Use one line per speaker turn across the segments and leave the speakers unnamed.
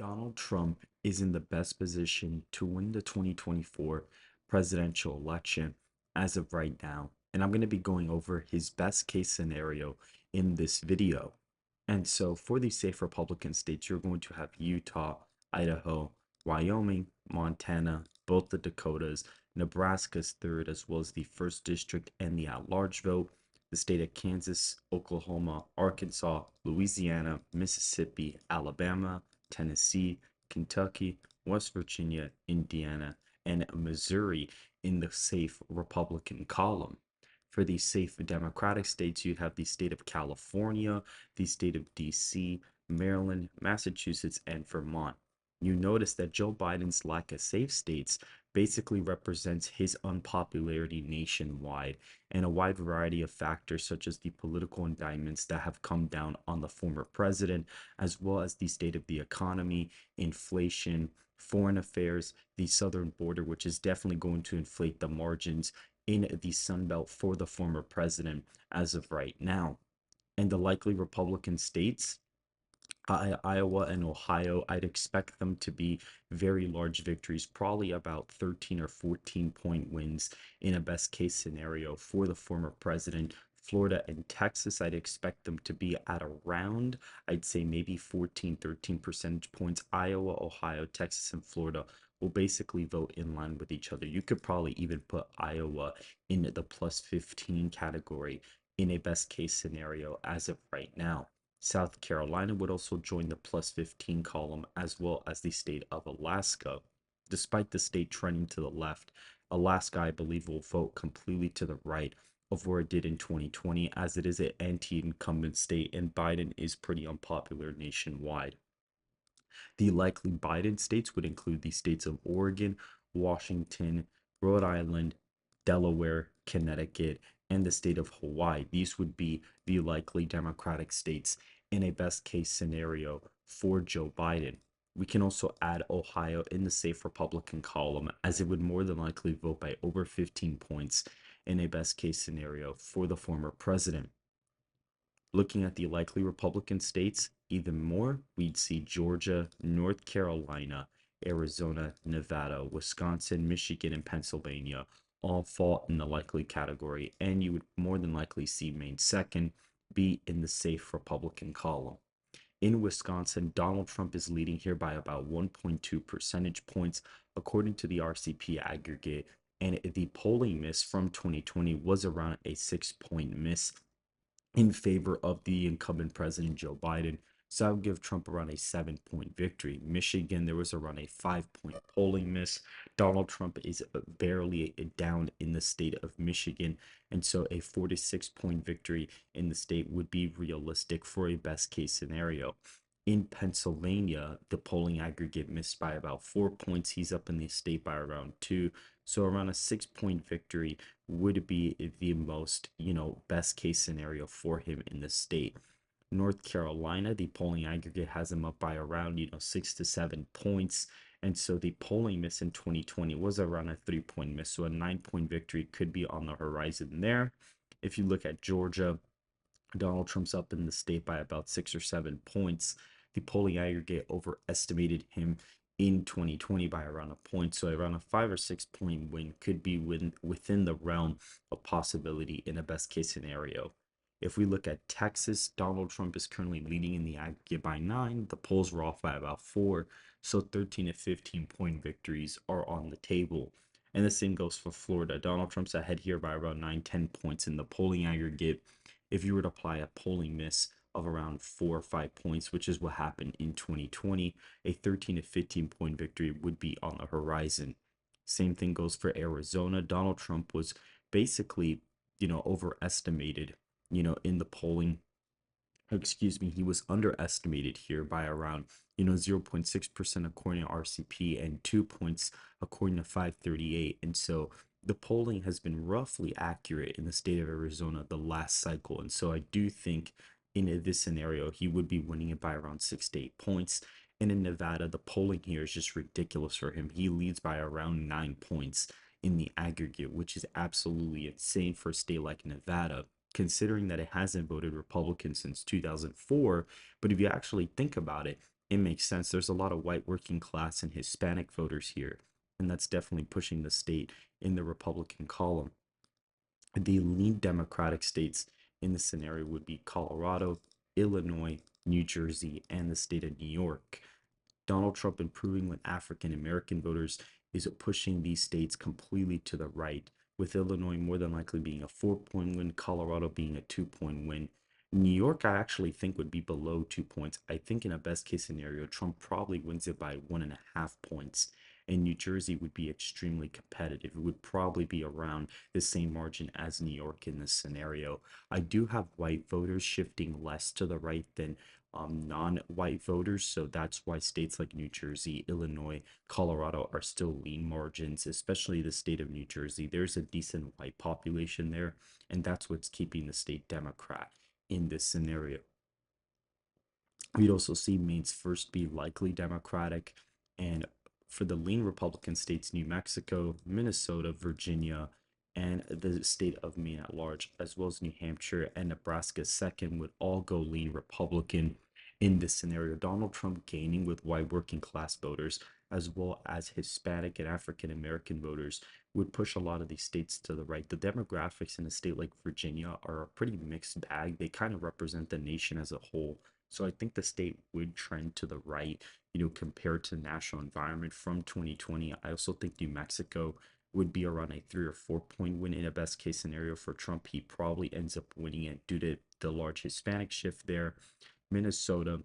Donald Trump is in the best position to win the 2024 presidential election as of right now. And I'm going to be going over his best case scenario in this video. And so for these safe Republican states, you're going to have Utah, Idaho, Wyoming, Montana, both the Dakotas, Nebraska's third, as well as the first district and the at-large vote, the state of Kansas, Oklahoma, Arkansas, Louisiana, Mississippi, Alabama, Tennessee, Kentucky, West Virginia, Indiana, and Missouri in the safe Republican column. For the safe Democratic states, you'd have the state of California, the state of DC, Maryland, Massachusetts, and Vermont. You notice that Joe Biden's lack of safe states basically represents his unpopularity nationwide and a wide variety of factors such as the political indictments that have come down on the former president, as well as the state of the economy, inflation, foreign affairs, the southern border, which is definitely going to inflate the margins in the Sun Belt for the former president as of right now. And the likely Republican states, Iowa and Ohio, I'd expect them to be very large victories, probably about 13 or 14-point wins in a best case scenario for the former president. Florida and Texas, I'd expect them to be at around, I'd say maybe 14, 13 percentage points. Iowa, Ohio, Texas, and Florida will basically vote in line with each other. You could probably even put Iowa in the plus 15 category in a best case scenario as of right now. South Carolina would also join the plus 15 column, as well as the state of Alaska. Despite the state trending to the left, Alaska, I believe, will vote completely to the right of where it did in 2020, as it is an anti-incumbent state and Biden is pretty unpopular nationwide. The likely Biden states would include the states of Oregon, Washington, Rhode Island, Delaware, Connecticut, and the state of Hawaii. These would be the likely Democratic states in a best case scenario for Joe Biden. We can also add Ohio in the safe Republican column, as it would more than likely vote by over 15 points in a best case scenario for the former president. Looking at the likely Republican states, even more, we'd see Georgia, North Carolina, Arizona, Nevada, Wisconsin, Michigan, and Pennsylvania all fall in the likely category, and you would more than likely see Maine second be in the safe Republican column. In Wisconsin, Donald Trump is leading here by about 1.2 percentage points, according to the RCP aggregate, and the polling miss from 2020 was around a 6-point miss in favor of the incumbent president Joe Biden. So I would give Trump around a 7-point victory. Michigan, there was around a 5-point polling miss. Donald Trump is barely down in the state of Michigan. And so a 46-point victory in the state would be realistic for a best case scenario. In Pennsylvania, the polling aggregate missed by about 4 points. He's up in the state by around two. So around a 6-point victory would be the most, best case scenario for him in the state. North Carolina, the polling aggregate has him up by around, 6 to 7 points. And so the polling miss in 2020 was around a 3-point miss. So a 9-point victory could be on the horizon there. If you look at Georgia, Donald Trump's up in the state by about 6 or 7 points. The polling aggregate overestimated him in 2020 by around a point. So around a 5 or 6 point win could be within the realm of possibility in a best case scenario. If we look at Texas, Donald Trump is currently leading in the aggregate by 9. The polls were off by about 4. So 13 to 15-point victories are on the table. And the same goes for Florida. Donald Trump's ahead here by around 9, 10 points in the polling aggregate. If you were to apply a polling miss of around 4 or 5 points, which is what happened in 2020, a 13 to 15-point victory would be on the horizon. Same thing goes for Arizona. Donald Trump was basically, overestimated, in the polling. Excuse me, he was underestimated here by around, 0.6% according to RCP and 2 points according to 538. And so the polling has been roughly accurate in the state of Arizona the last cycle. And so I do think in this scenario, he would be winning it by around 6 to 8 points. And in Nevada, the polling here is just ridiculous for him. He leads by around 9 points in the aggregate, which is absolutely insane for a state like Nevada, considering that it hasn't voted Republican since 2004. But if you actually think about it, It makes sense. There's a lot of white working class and Hispanic voters here, and that's definitely pushing the state in the Republican column. The lean Democratic states in this scenario would be Colorado, Illinois, New Jersey, and the state of New York. Donald Trump improving with African American voters is pushing these states completely to the right, with Illinois more than likely being a 4 point win, Colorado being a 2 point win. New York, I actually think, would be below 2 points. I think in a best case scenario, Trump probably wins it by 1.5 points. And New Jersey would be extremely competitive. It would probably be around the same margin as New York in this scenario. I do have white voters shifting less to the right than non-white voters. So that's why states like New Jersey, Illinois, Colorado are still lean margins, especially the state of New Jersey. There's a decent white population there, and that's what's keeping the state Democrat in this scenario. We'd also see Maine's first be likely Democratic, and for the lean Republican states, New Mexico, Minnesota, Virginia, and the state of Maine at large, as well as New Hampshire and Nebraska second, would all go lean Republican in this scenario. Donald Trump gaining with white working class voters, as well as Hispanic and African American voters, would push a lot of these states to the right. The demographics in a state like Virginia are a pretty mixed bag. They kind of represent the nation as a whole. So I think the state would trend to the right, compared to the national environment from 2020. I also think New Mexico would be around a 3 or 4 point win in a best case scenario for Trump. He probably ends up winning it due to the large Hispanic shift there. Minnesota,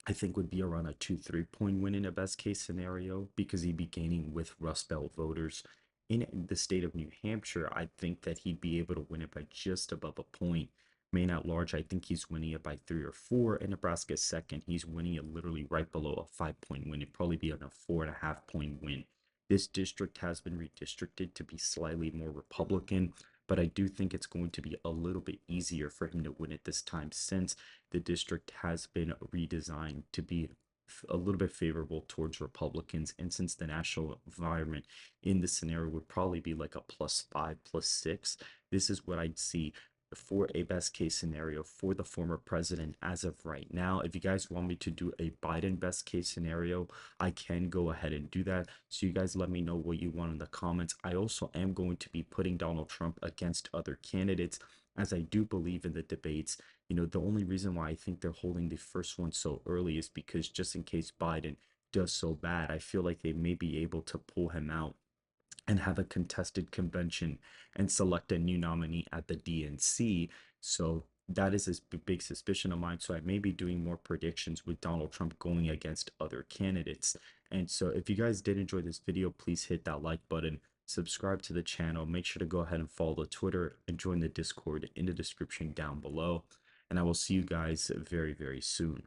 I think, would be around a 2, 3 point win in a best case scenario because he'd be gaining with Rust Belt voters. In the state of New Hampshire, I think that he'd be able to win it by just above a point. Maine at large, I think he's winning it by 3 or 4. And Nebraska second, he's winning it literally right below a 5 point win. It'd probably be on a 4.5 point win. This district has been redistricted to be slightly more Republican, but I do think it's going to be a little bit easier for him to win it this time since the district has been redesigned to be a little bit favorable towards Republicans. And since the national environment in this scenario would probably be like a +5, +6, this is what I'd see for a best case scenario for the former president as of right now. If you guys want me to do a Biden best case scenario, I can go ahead and do that. So you guys let me know what you want in the comments. I also am going to be putting Donald Trump against other candidates as I do believe in the debates. The only reason why I think they're holding the first one so early is because just in case Biden does so bad, I feel like they may be able to pull him out and have a contested convention and select a new nominee at the DNC. So that is a big suspicion of mine. So I may be doing more predictions with Donald Trump going against other candidates. And so if you guys did enjoy this video, please hit that like button, subscribe to the channel, make sure to go ahead and follow the Twitter and join the Discord in the description down below. And I will see you guys very, very soon.